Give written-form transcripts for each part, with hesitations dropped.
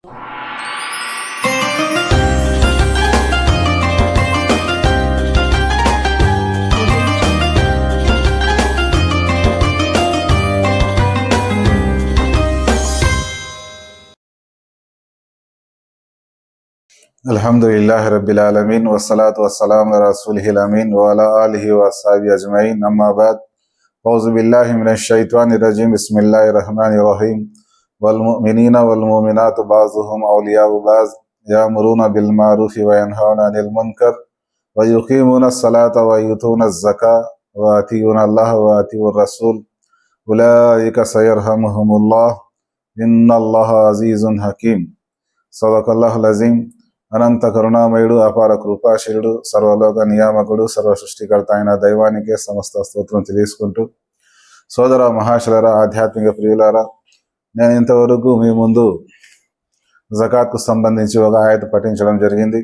అల్హమ్దులిల్లాహి రబ్బిల్ ఆలమీన్ వస్సలాతు వస్సలాము అలా రసూలిహిల్ అమీన్ వ అలా ఆలిహి వస్సహబిహి అజ్మഈన్ అమ్మా బఅద్ ఔజు బిల్లాహి మినష్ షైతానిర్ రజీం బిస్మిల్లాహిర్ రహమానిర్ రహీం వల్ ముమినీన వల్ ముమినాతు బాజుహుం ఔలియాఉ బాజ్ యఅమురూన బిల్ మఅరూఫి వ యన్హౌన అనిల్ మున్కర్ వ యుకీమూనస్ సలాత వ యూతూనజ్ జకా వ అతీఉనల్లాహ వ అతీఉర్ రసూల్ ఉలైక సయర్హముహుముల్లాహ్ ఇన్నల్లాహ అజీజున్ హకీం. సదకల్లాహుల్ అజీం. అనంత కరుణామయుడు, అపార కృపాశీలుడు, సర్వలోక నియామకుడు, సర్వ సృష్టికర్త అయిన దైవానికే సమస్త స్తోత్రం తెలియజేసుకుంటూ, సోదర మహాశులరా, ఆధ్యాత్మిక ప్రియులారా, నేను ఇంతవరకు మీ ముందు జకాత్కు సంబంధించి ఒక ఆయత పఠించడం జరిగింది.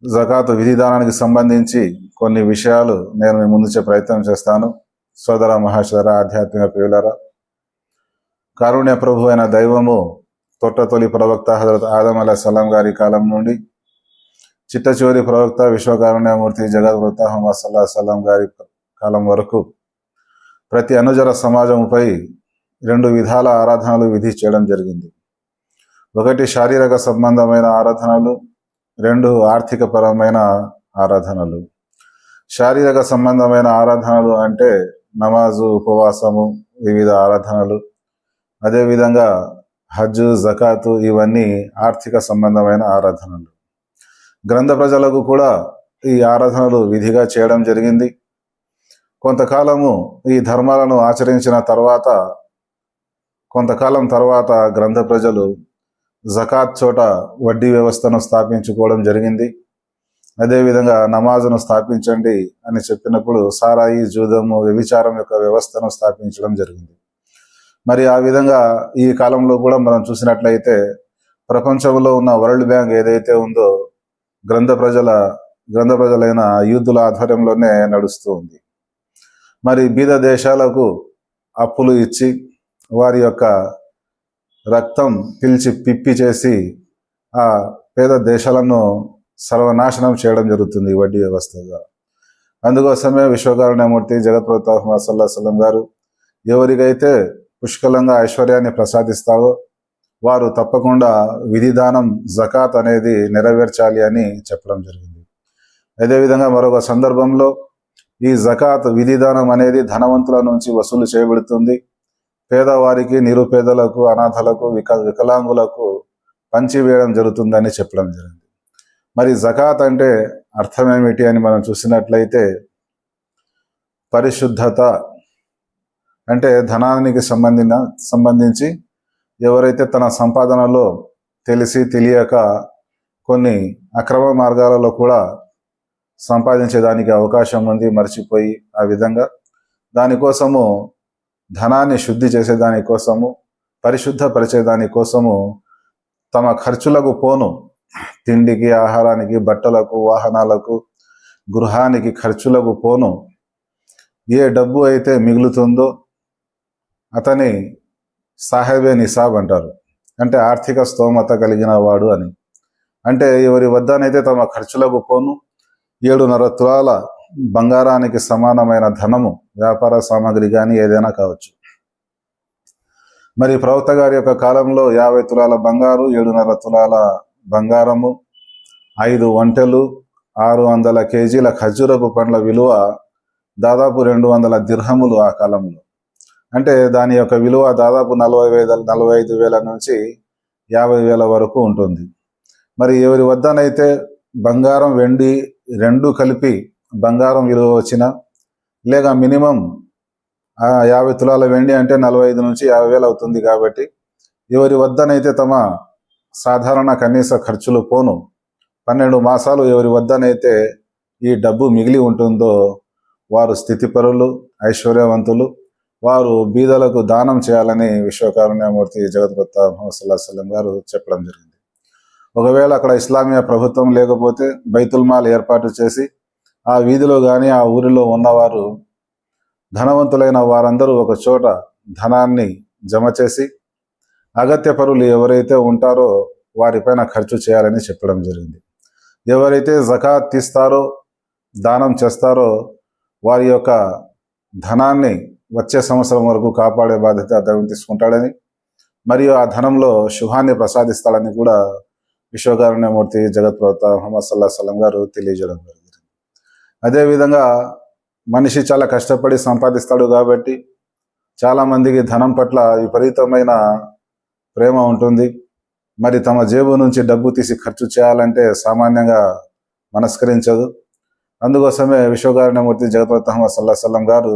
జకాతు విధిదానానికి సంబంధించి కొన్ని విషయాలు నేను మీ ముందు ప్రయత్నం చేస్తాను. సోదర మహాశులరా, ఆధ్యాత్మిక ప్రియులారా, కారుణ్య ప్రభు అయిన దైవము తొట్టతొలి ప్రవక్త హజరత్ ఆదం అలైహిస్సలాం గారి కాలం నుండి చిట్ట చివరి ప్రవక్త విశ్వకారుణ్యమూర్తి జగద్గుప్త ముహమ్మద్ సల్లల్లాహు అలైహి వసల్లం గారి కాలం వరకు ప్రతి అనుజర సమాజంపై రెండు విధాల ఆరాధనలు విధి చేయడం జరిగింది. ఒకటి శారీరక సంబంధమైన ఆరాధనలు, రెండు ఆర్థిక పరమైన ఆరాధనలు. శారీరక సంబంధమైన ఆరాధనలు అంటే నమాజు, ఉపవాసము, వివిధ ఆరాధనలు. అదేవిధంగా హజ్, జకాతు, ఇవన్నీ ఆర్థిక సంబంధమైన ఆరాధనలు. గ్రంథ ప్రజలకు కూడా ఈ ఆరాధనలు విధిగా చేయడం జరిగింది. కొంతకాలము ఈ ధర్మాలను ఆచరించిన కొంతకాలం తర్వాత గ్రంథ ప్రజలు జకాత్ చోట వడ్డీ వ్యవస్థను స్థాపించుకోవడం జరిగింది. అదేవిధంగా నమాజును స్థాపించండి అని చెప్పినప్పుడు సారాయి, జూదము, వ్యభిచారం యొక్క వ్యవస్థను స్థాపించడం జరిగింది. మరి ఆ విధంగా ఈ కాలంలో కూడా మనం చూసినట్లయితే ప్రపంచంలో ఉన్న వరల్డ్ బ్యాంక్ ఏదైతే ఉందో గ్రంథ ప్రజలైన యూదుల ఆధ్వర్యంలోనే నడుస్తూ ఉంది. మరి బీద దేశాలకు అప్పులు ఇచ్చి వారి యొక్క రక్తం పిప్పి చేసి ఆ పేద దేశాలను సర్వనాశనం చేయడం జరుగుతుంది వడ్డీ వ్యవస్థ ద్వారా. అందుకోసమే విశ్వకారుణ్యమూర్తి జగత్ప్రవక్త ముహమ్మద్ సల్లల్లాహు అలైహి వసల్లం గారు ఎవరికైతే పుష్కలంగా ఐశ్వర్యాన్ని ప్రసాదిస్తావో వారు తప్పకుండా విధిదానం, జకాత్ అనేది నెరవేర్చాలి అని చెప్పడం జరిగింది. అదేవిధంగా మరొక సందర్భంలో ఈ జకాత్ విధిదానం అనేది ధనవంతుల నుంచి వసూలు చేయబడుతుంది. పేదవారికి, నిరుపేదలకు, అనాథలకు, వికలాంగులకు పంచివేయడం జరుగుతుందని చెప్పడం జరిగింది. మరి జకాత్ అంటే అర్థమేమిటి అని మనం చూసినట్లయితే పరిశుద్ధత అంటే ధనానికి సంబంధించి ఎవరైతే తన సంపాదనలో తెలిసి తెలియక కొన్ని అక్రమ మార్గాలలో కూడా సంపాదించేదానికి అవకాశం ఉంది, మర్చిపోయి ఆ విధంగా దానికోసము ధనాన్ని శుద్ధి చేసేదానికోసము, పరిశుద్ధపరిచేదానికోసము తమ ఖర్చులకు పోను తిండికి, ఆహారానికి, బట్టలకు, వాహనాలకు, గృహానికి ఖర్చులకు పోను ఏ డబ్బు అయితే మిగులుతుందో అతని సాహెబే నిసాబ్ అంటారు. అంటే ఆర్థిక స్తోమత కలిగిన వాడు అని. అంటే ఎవరి వద్దనైతే తమ ఖర్చులకు పోను 7.5 తులాల బంగారానికి సమానమైన ధనము, వ్యాపార సామాగ్రి కానీ ఏదైనా కావచ్చు. మరి ప్రవక్త గారి యొక్క కాలంలో 50 తులాల బంగారు, 7.5 తులాల బంగారము, 5 ఒంటెలు, 600 కేజీల ఖర్జూరపు పండ్ల విలువ దాదాపు 200 దిర్హములు ఆ కాలంలో. అంటే దాని యొక్క విలువ దాదాపు 45,000 నుంచి 50,000 వరకు ఉంటుంది. మరి ఎవరి వద్దనైతే బంగారం, వెండి రెండు కలిపి బంగారం విలువ వచ్చిన, లేక మినిమం 50 తులాల వెండి అంటే 45 నుంచి 50,000 అవుతుంది. కాబట్టి ఎవరి వద్దనైతే తమ సాధారణ కనీస ఖర్చులు పోను 12 మాసాలు ఎవరి వద్దనైతే ఈ డబ్బు మిగిలి ఉంటుందో వారు స్థితిపరులు, ఐశ్వర్యవంతులు. వారు బీదలకు దానం చేయాలని విశ్వకారుణ్యమూర్తి జగద్గుప్త ముహమ్మద్ సల్లల్లాహు అలైహి వసల్లం గారు చెప్పడం జరిగింది. ఒకవేళ అక్కడ ఇస్లామీయ ప్రభుత్వం లేకపోతే బైతుల్ మాల్ ఏర్పాటు చేసి ఆ వీధిలో కానీ ఆ ఊరిలో ఉన్నవారు ధనవంతులైన వారందరూ ఒక చోట ధనాన్ని జమ చేసి అగత్య పరులు ఎవరైతే ఉంటారో వారిపైన ఖర్చు చేయాలని చెప్పడం జరిగింది. ఎవరైతే జకాత్ తీస్తారో, దానం చేస్తారో వారి యొక్క ధనాన్ని వచ్చే సంవత్సరం వరకు కాపాడే బాధ్యత దేవుడు తీసుకుంటాడని, మరియు ఆ ధనంలో శుభాన్ని ప్రసాదిస్తాడని కూడా విశ్వకారుణ్యమూర్తి జగత్ ప్రవక్త ముహమ్మద్ సల్లల్లాహు అలైహి వసల్లం గారు తెలియజేయడం జరిగింది. అదేవిధంగా మనిషి చాలా కష్టపడి సంపాదిస్తాడు కాబట్టి చాలామందికి ధనం పట్ల విపరీతమైన ప్రేమ ఉంటుంది. మరి తమ జేబు నుంచి డబ్బు తీసి ఖర్చు చేయాలంటే సామాన్యంగా మనస్కరించదు. అందుకోసమే విశ్వకారుణ్యమూర్తి జగత్ ప్రవక్త ముహమ్మద్ సల్లల్లాహు అలైహి వసల్లం గారు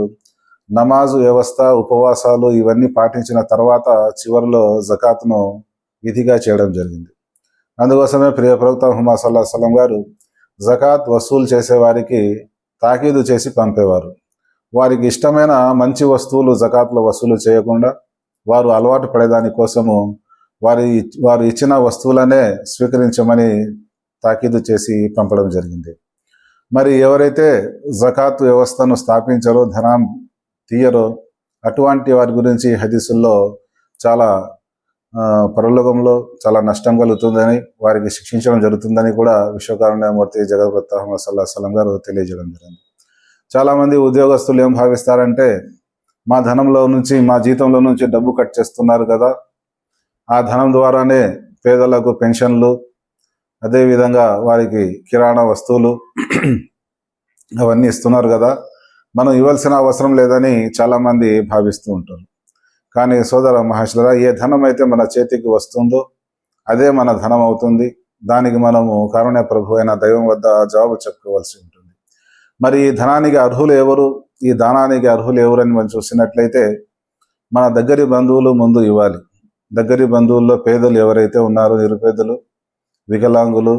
నమాజు వ్యవస్థ, ఉపవాసాలు ఇవన్నీ పాటించిన తర్వాత చివరిలో జకాత్ను విధిగా చేయడం జరిగింది. అందుకోసమే ప్రియ ప్రవక్త ముహమ్మద్ సల్లల్లాహు అలైహి వసల్లం గారు జకాత్ వసూలు చేసే వారికి తాకీదు చేసి పంపేవారు. వారికి ఇష్టమైన మంచి వస్తువులు జకాత్లో వసూలు చేయకుండా వారు అలవాటు పడేదాని కోసము వారు ఇచ్చిన వస్తువులనే స్వీకరించమని తాకీదు చేసి పంపడం జరిగింది. మరి ఎవరైతే జకాత్ వ్యవస్థను స్థాపించారో, ధనం తీయరో, అటువంటి వారి గురించి హదీసుల్లో చాలా పరలోకంలో చాలా నష్టం కలుగుతుందని, వారికి శిక్షించడం జరుగుతుందని కూడా విశ్వకారుణ్యమూర్తి జగత్ ప్రవక్త ముహమ్మద్ సల్లల్లాహు అలైహి వసల్లం గారు తెలియజేయడం జరిగింది. చాలామంది ఉద్యోగస్తులు ఏం భావిస్తారంటే, మా ధనంలో నుంచి, మా జీతంలో నుంచి డబ్బు కట్ చేస్తున్నారు కదా, ఆ ధనం ద్వారానే పేదలకు పెన్షన్లు, అదేవిధంగా వారికి కిరాణా వస్తువులు అవన్నీ ఇస్తున్నారు కదా, మనం ఇవ్వాల్సిన అవసరం లేదని చాలామంది భావిస్తూ ఉంటారు. కానీ సోదర మహేశ్వర, ఏ ధనం అయితే మన చేతికి వస్తుందో అదే మన ధనం అవుతుంది. దానికి మనము కారుణ్య ప్రభు అయిన దైవం వద్ద జవాబు చెప్పుకోవాల్సి ఉంటుంది. మరి ఈ ధనానికి అర్హులు ఎవరు, ఈ దానానికి అర్హులు ఎవరని మనం చూసినట్లయితే మన దగ్గరి బంధువులు ముందు ఇవ్వాలి. దగ్గరి బంధువుల్లో పేదలు ఎవరైతే ఉన్నారో, నిరుపేదలు, వికలాంగులు,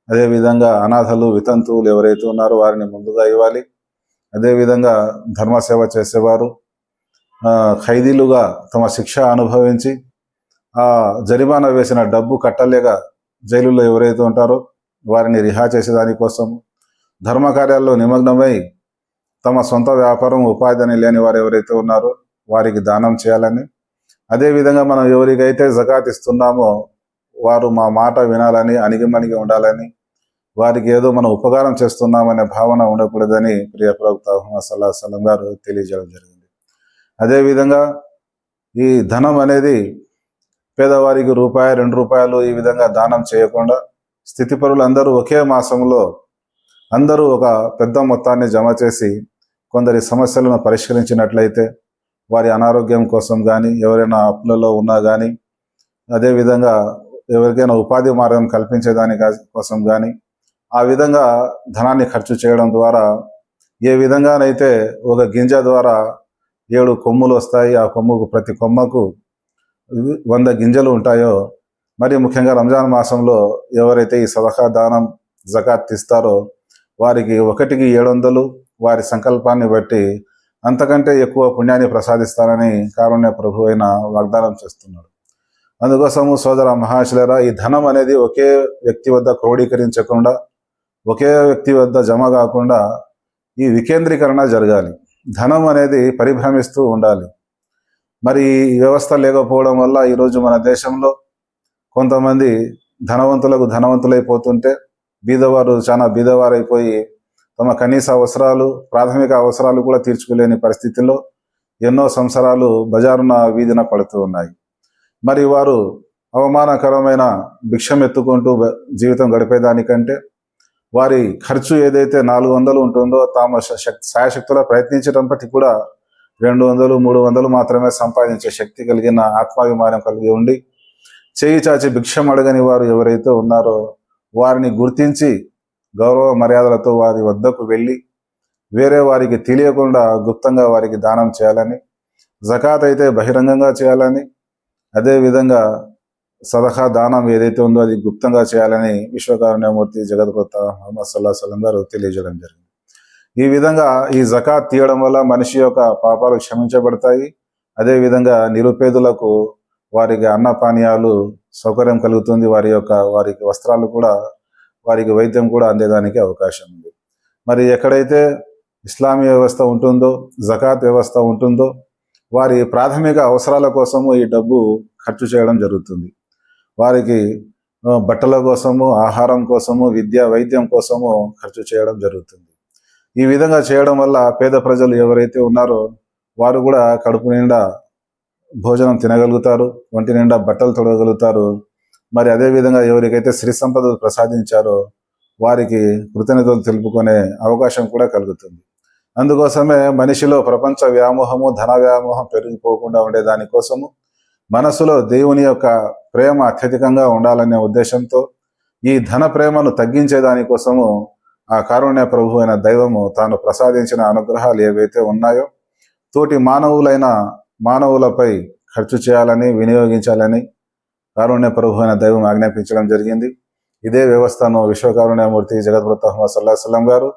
అదేవిధంగా అనాథలు, వితంతువులు ఎవరైతే ఉన్నారో వారిని ముందుగా ఇవ్వాలి. అదేవిధంగా ధర్మసేవ చేసేవారు, ఖైదీలుగా తమ శిక్ష అనుభవించి ఆ జరిమానా వేసిన డబ్బు కట్టలేక జైలులో ఎవరైతే ఉంటారో వారిని రిహా చేసేదానికోసం, ధర్మకార్యాల్లో నిమగ్నమై తమ సొంత వ్యాపారం, ఉపాధిని లేని వారు ఎవరైతే ఉన్నారో వారికి దానం చేయాలని, అదేవిధంగా మనం ఎవరికైతే జకాత్ ఇస్తున్నామో వారు మా మాట వినాలని, అణిగిమణిగి ఉండాలని, వారికి ఏదో మనం ఉపకారం చేస్తున్నామనే భావన ఉండకూడదని ప్రియ ప్రవక్త ముహమ్మద్ సల్లల్లాహు అలైహి వసల్లం గారు తెలియజేయడం జరిగింది. అదేవిధంగా ఈ ధనం అనేది పేదవారికి రూపాయి, 2 రూపాయలు ఈ విధంగా దానం చేయకుండా స్థితిపరులు అందరూ ఒకే మాసంలో అందరూ ఒక పెద్ద మొత్తాన్ని జమ చేసి కొందరి సమస్యలను పరిష్కరించినట్లయితే, వారి అనారోగ్యం కోసం కానీ, ఎవరైనా అప్పులలో ఉన్నా కానీ, అదేవిధంగా ఎవరికైనా ఉపాధి మార్గం కల్పించేదాని కోసం కానీ, ఆ విధంగా ధనాన్ని ఖర్చు చేయడం ద్వారా ఏ విధంగానైతే ఒక గింజ ద్వారా 7 కొమ్ములు వస్తాయి, ఆ కొమ్ముకు ప్రతి కొమ్మకు 100 గింజలు ఉంటాయో, మరి ముఖ్యంగా రంజాన్ మాసంలో ఎవరైతే ఈ సదకా దానం, జకాత్ ఇస్తారో వారికి 1కి 700 వారి సంకల్పాన్ని బట్టి అంతకంటే ఎక్కువ పుణ్యాన్ని ప్రసాదిస్తారని కారుణ్య ప్రభు అయిన వాగ్దానం చేస్తున్నాడు. అందుకోసము సోదర మహాశిలరా, ఈ ధనం అనేది ఒకే వ్యక్తి వద్ద క్రోడీకరించకుండా, ఒకే వ్యక్తి వద్ద జమ కాకుండా ఈ వికేంద్రీకరణ జరగాలి. ధనం అనేది పరిభ్రమిస్తూ ఉండాలి. మరి ఈ వ్యవస్థ లేకపోవడం వల్ల ఈరోజు మన దేశంలో కొంతమంది ధనవంతులకు ధనవంతులైపోతుంటే బీదవారు చాలా బీదవారైపోయి తమ కనీస అవసరాలు, ప్రాథమిక అవసరాలు కూడా తీర్చుకోలేని పరిస్థితిలో ఎన్నో సంవత్సరాలు బజారున వీధిన పడుతూ ఉన్నాయి. మరి వారు అవమానకరమైన భిక్షం ఎత్తుకుంటూ జీవితం గడిపేదానికంటే వారి ఖర్చు ఏదైతే 400 ఉంటుందో తాము శాయశక్తులా ప్రయత్నించడంపటి కూడా 200, 300 మాత్రమే సంపాదించే శక్తి కలిగిన ఆత్మాభిమానం కలిగి ఉండి చేయి చాచి భిక్షం అడగని వారు ఎవరైతే ఉన్నారో వారిని గుర్తించి గౌరవ మర్యాదలతో వారి వద్దకు వెళ్ళి వేరే వారికి తెలియకుండా గుప్తంగా వారికి దానం చేయాలని, జకాత్ అయితే బహిరంగంగా చేయాలని, అదేవిధంగా సదఖా దానం ఏదైతే ఉందో అది గుప్తంగా చేయాలని విశ్వకారుణ్యమూర్తి జగత్ ప్రవక్త ముహమ్మద్ సల్లల్లాహు అలైహి వసల్లం గారు తెలియజేయడం జరిగింది. ఈ విధంగా ఈ జకాత్ తీయడం వల్ల మనిషి యొక్క పాపాలు క్షమించబడతాయి. అదేవిధంగా నిరుపేదలకు వారికి అన్నపానీయాలు సౌకర్యం కలుగుతుంది. వారికి వస్త్రాలు కూడా, వారికి వైద్యం కూడా అందేదానికి అవకాశం ఉంది. మరి ఎక్కడైతే ఇస్లామీ వ్యవస్థ ఉంటుందో, జకాత్ వ్యవస్థ ఉంటుందో వారి ప్రాథమిక అవసరాల కోసము ఈ డబ్బు ఖర్చు చేయడం జరుగుతుంది. వారికి బట్టల కోసము, ఆహారం కోసము, విద్య వైద్యం కోసము ఖర్చు చేయడం జరుగుతుంది. ఈ విధంగా చేయడం వల్ల పేద ప్రజలు ఎవరైతే ఉన్నారో వారు కూడా కడుపు నిండా భోజనం తినగలుగుతారు, ఒంటి నిండా బట్టలు తొడగలుగుతారు. మరి అదేవిధంగా ఎవరికైతే శ్రీ సంపద ప్రసాదించారో వారికి కృతజ్ఞతలు తెలుపుకునే అవకాశం కూడా కలుగుతుంది. అందుకోసమే మనిషిలో ప్రపంచ వ్యామోహము, ధన వ్యామోహం పెరిగిపోకుండా ఉండే దానికోసము మనసులో దేవుని యొక్క ప్రేమ అత్యధికంగా ఉండాలనే ఉద్దేశంతో ఈ ధన ప్రేమను తగ్గించే దానికోసము ఆ కారుణ్య ప్రభు అయిన దైవము తాను ప్రసాదించిన అనుగ్రహాలు ఏవైతే ఉన్నాయో తోటి మానవులపై ఖర్చు చేయాలని, వినియోగించాలని కారుణ్య ప్రభు అయిన దైవం ఆజ్ఞాపించడం జరిగింది. ఇదే వ్యవస్థను విశ్వకారుణ్యమూర్తి జగద్గురు ముహమ్మద్ సల్లల్లాహు అలైహి వసల్లం గారు,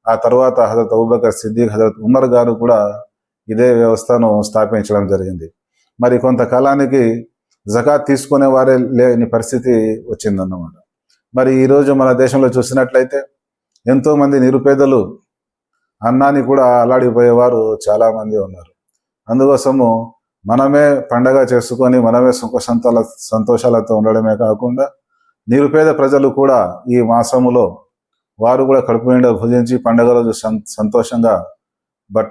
ఆ తర్వాత హజరత్ అబూబకర్ సిద్దిక్, హజరత్ ఉమర్ గారు కూడా ఇదే వ్యవస్థను స్థాపించడం జరిగింది. మరి కొంతకాలానికి జకాత్ తీసుకునే వారే లేని పరిస్థితి వచ్చిందన్నమాట. మరి ఈరోజు మన దేశంలో చూసినట్లయితే ఎంతోమంది నిరుపేదలు అన్నాన్ని కూడా అల్లాడిపోయేవారు చాలామంది ఉన్నారు. అందుకోసము మనమే పండగ చేసుకొని మనమే సుఖ సంతోషాలతో ఉండడమే కాకుండా నిరుపేద ప్రజలు కూడా ఈ మాసములో వారు కూడా కడుపు నిండా భుజించి పండగ రోజు సంతోషంగా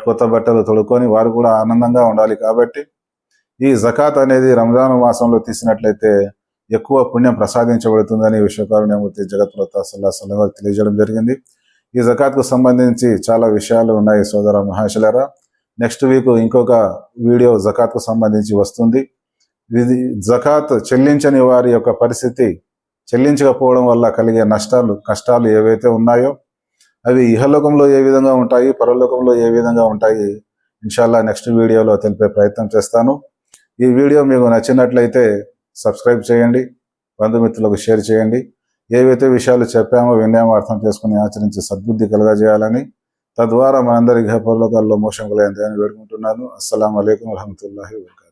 కొత్త బట్టలు తొడుక్కొని వారు కూడా ఆనందంగా ఉండాలి. కాబట్టి ఈ జకాత్ అనేది రంజాన్ మాసంలో తీసినట్లయితే ఎక్కువ పుణ్యం ప్రసాదించబడుతుందని విశ్వకారుణ్యమూర్తి జగత్ప్రత సల్లల్లాహు అలైహి వసల్లం తెలియజేయడం జరిగింది. ఈ జకాత్కు సంబంధించి చాలా విషయాలు ఉన్నాయి సోదర మహాశయులారా. నెక్స్ట్ వీక్ ఇంకొక వీడియో జకాత్కు సంబంధించి వస్తుంది. ఇది జకాత్ చెల్లించని వారి యొక్క పరిస్థితి, చెల్లించకపోవడం వల్ల కలిగే కష్టాలు ఏవైతే ఉన్నాయో అవి ఇహలోకంలో ఏ విధంగా ఉంటాయి, పరలోకంలో ఏ విధంగా ఉంటాయి, ఇన్షాల్లా నెక్స్ట్ వీడియోలో తెలిపే ప్రయత్నం చేస్తాను. ఈ వీడియో మీకు నచ్చినట్లయితే సబ్స్క్రైబ్ చేయండి, బంధుమిత్రులకు షేర్ చేయండి. ఏవైతే విషయాలు చెప్పామో విన్నామో అర్థం చేసుకుని ఆచరించి సద్బుద్ధి కలగజేయాలని, తద్వారా మనందరి పరలోకాల్లో మోక్షం కలగాలని వేడుకుంటున్నాను. అస్సలాము అలైకుం వరహమతుల్లాహి వబరకాతుహు.